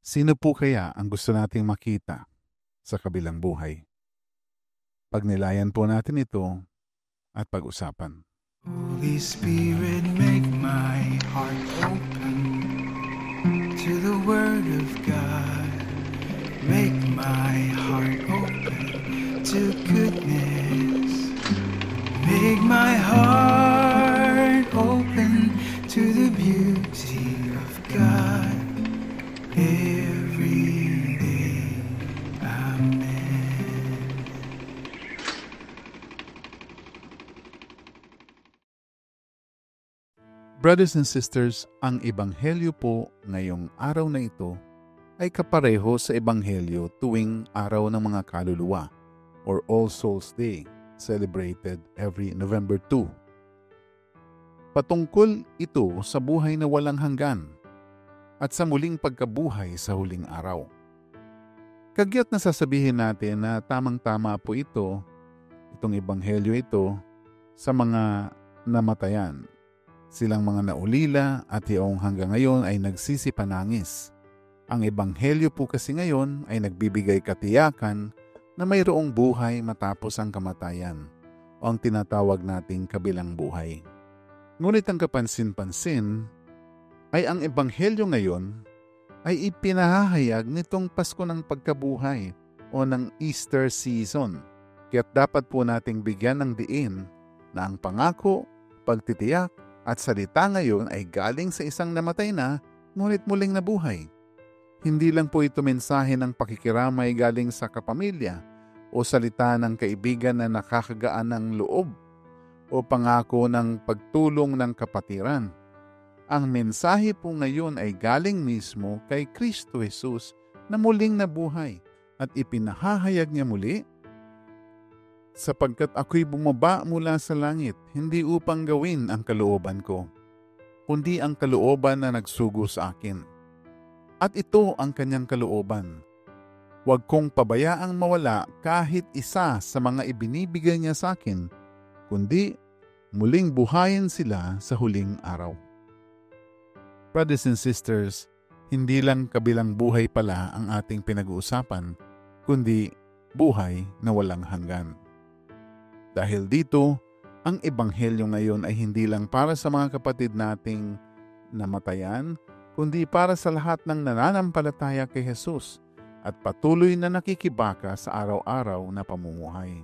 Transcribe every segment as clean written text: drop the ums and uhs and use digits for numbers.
Sino po kaya ang gusto nating makita sa kabilang buhay? Pagnilayan po natin ito at pag-usapan. Holy Spirit, make my heart open to the Word of God. Make my heart open to goodness. Make my heart open to the beauty of God every day. Amen. Brothers and sisters, ang ebanghelyo po ngayong araw na ito ay kapareho sa ebanghelyo tuwing araw ng mga kaluluwa or All Souls Day, celebrated every November 2. Patungkol ito sa buhay na walang hanggan at sa muling pagkabuhay sa huling araw. Kagyat na sasabihin natin na tamang-tama po itong ebanghelyo ito sa mga namatayan. Silang mga naulila at yung hanggang ngayon ay nagsisipanangis. Ang ebanghelyo po kasi ngayon ay nagbibigay katiyakan na mayroong buhay matapos ang kamatayan o ang tinatawag nating kabilang buhay. Ngunit ang kapansin-pansin ay ang ebanghelyo ngayon ay ipinahahayag nitong Pasko ng Pagkabuhay o ng Easter season. Kaya't dapat po nating bigyan ng diin na ang pangako, pagtitiyak at salita ngayon ay galing sa isang namatay na ngunit muling nabuhay. Hindi lang po ito mensahe ng pakikiramay galing sa kapamilya o salita ng kaibigan na nakakagaan ng loob o pangako ng pagtulong ng kapatiran. Ang mensahe po ngayon ay galing mismo kay Kristo Jesus na muling nabuhay at ipinahahayag niya muli, sapagkat ako'y bumaba mula sa langit, hindi upang gawin ang kalooban ko, kundi ang kalooban na nagsugo sa akin. At ito ang kanyang kalooban. Huwag kong pabayaang mawala kahit isa sa mga ibinibigay niya sa akin, kundi muling buhayin sila sa huling araw. Brothers and sisters, hindi lang kabilang buhay pala ang ating pinag-uusapan, kundi buhay na walang hanggan. Dahil dito, ang ebanghelyo ngayon ay hindi lang para sa mga kapatid nating namatayan, kundi para sa lahat ng nananampalataya kay Jesus at patuloy na nakikibaka sa araw-araw na pamumuhay.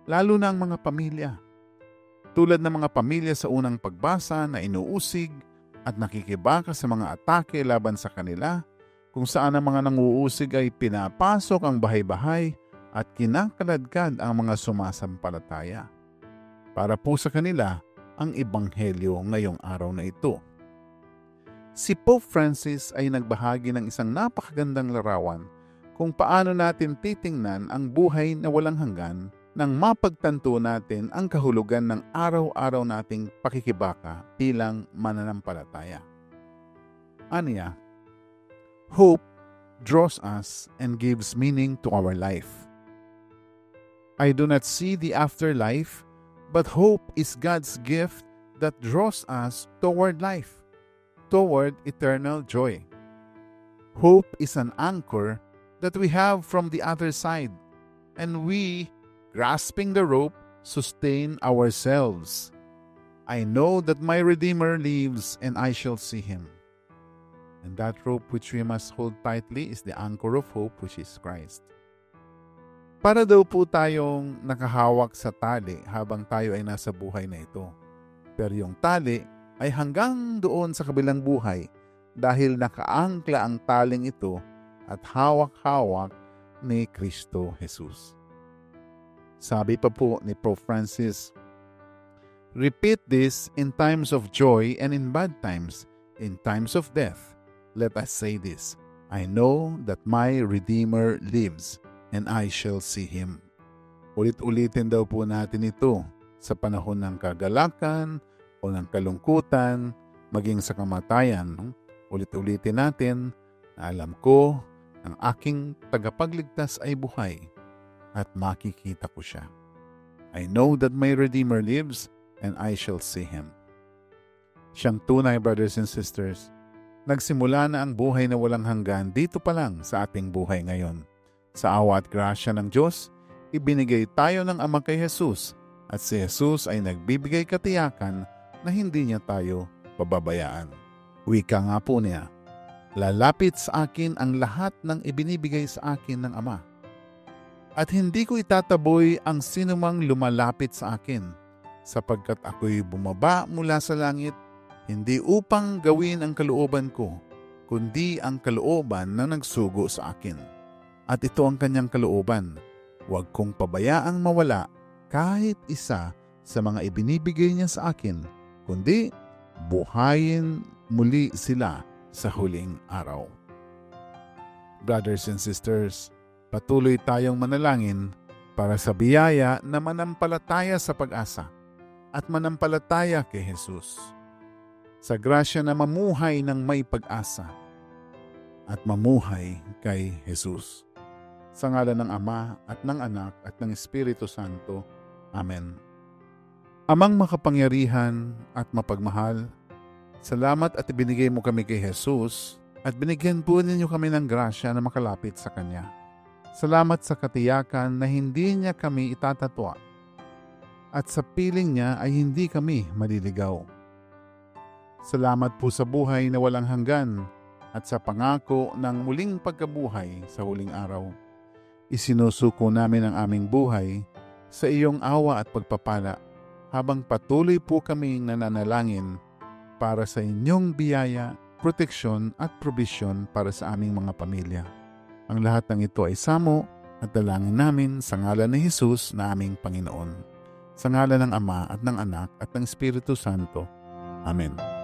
Lalo na ang mga pamilya. Tulad ng mga pamilya sa unang pagbasa na inuusig at nakikibaka sa mga atake laban sa kanila, kung saan ang mga nanguusig ay pinapasok ang bahay-bahay at kinakaladkad ang mga sumasampalataya. Para po sa kanila ang ebanghelyo ngayong araw na ito. Si Pope Francis ay nagbahagi ng isang napakagandang larawan kung paano natin titingnan ang buhay na walang hanggan nang mapagtanto natin ang kahulugan ng araw-araw nating pakikibaka bilang mananampalataya. Aniya, hope draws us and gives meaning to our life. I do not see the afterlife, but hope is God's gift that draws us toward life, toward eternal joy. Hope is an anchor that we have from the other side, and we, grasping the rope, sustain ourselves. I know that my Redeemer lives, and I shall see him. And that rope which we must hold tightly is the anchor of hope, which is Christ. Para daw po tayong nakahawak sa tali habang tayo ay nasa buhay na ito. Pero yung tali ay hanggang doon sa kabilang buhay dahil nakaangkla ang taling ito at hawak-hawak ni Kristo Jesus. Sabi pa po ni Pope Francis, repeat this in times of joy and in bad times, in times of death. Let us say this, I know that my Redeemer lives, and I shall see Him. Ulit-ulitin daw po natin ito sa panahon ng kagalakan o ng kalungkutan, maging sa kamatayan. Ulit-ulitin natin na alam ko ang aking tagapagligtas ay buhay at makikita ko siya. I know that my Redeemer lives and I shall see Him. Siyang tunay, brothers and sisters, Nagsimula na ang buhay na walang hanggan dito pa lang sa ating buhay ngayon. Sa awa at grasya ng Diyos, ibinigay tayo ng Ama kay Jesus at si Jesus ay nagbibigay katiyakan na hindi niya tayo pababayaan. Wika nga po niya, lalapit sa akin ang lahat ng ibinibigay sa akin ng Ama. At hindi ko itataboy ang sinumang lumalapit sa akin, sapagkat ako'y bumaba mula sa langit, hindi upang gawin ang kalooban ko, kundi ang kalooban na nagsugo sa akin. At ito ang kanyang kalooban, huwag kong pabayaang mawala kahit isa sa mga ibinibigay niya sa akin, kundi buhayin muli sila sa huling araw. Brothers and sisters, patuloy tayong manalangin para sa biyaya na manampalataya sa pag-asa at manampalataya kay Jesus. Sa grasya na mamuhay ng may pag-asa at mamuhay kay Jesus. Sa ngalan ng Ama at ng Anak at ng Espiritu Santo. Amen. Amang makapangyarihan at mapagmahal, salamat at ibinigay mo kami kay Jesus at binigyan po ninyo kami ng grasya na makalapit sa Kanya. Salamat sa katiyakan na hindi niya kami itatatwa at sa piling niya ay hindi kami maliligaw. Salamat po sa buhay na walang hanggan at sa pangako ng muling pagkabuhay sa huling araw. Isinusuko namin ang aming buhay sa iyong awa at pagpapala habang patuloy po kaming nananalangin para sa inyong biyaya, proteksyon at probisyon para sa aming mga pamilya. Ang lahat ng ito ay samo at dalangin namin sa ngalan ni Jesus na aming Panginoon. Sa ngalan ng Ama at ng Anak at ng Espiritu Santo. Amen.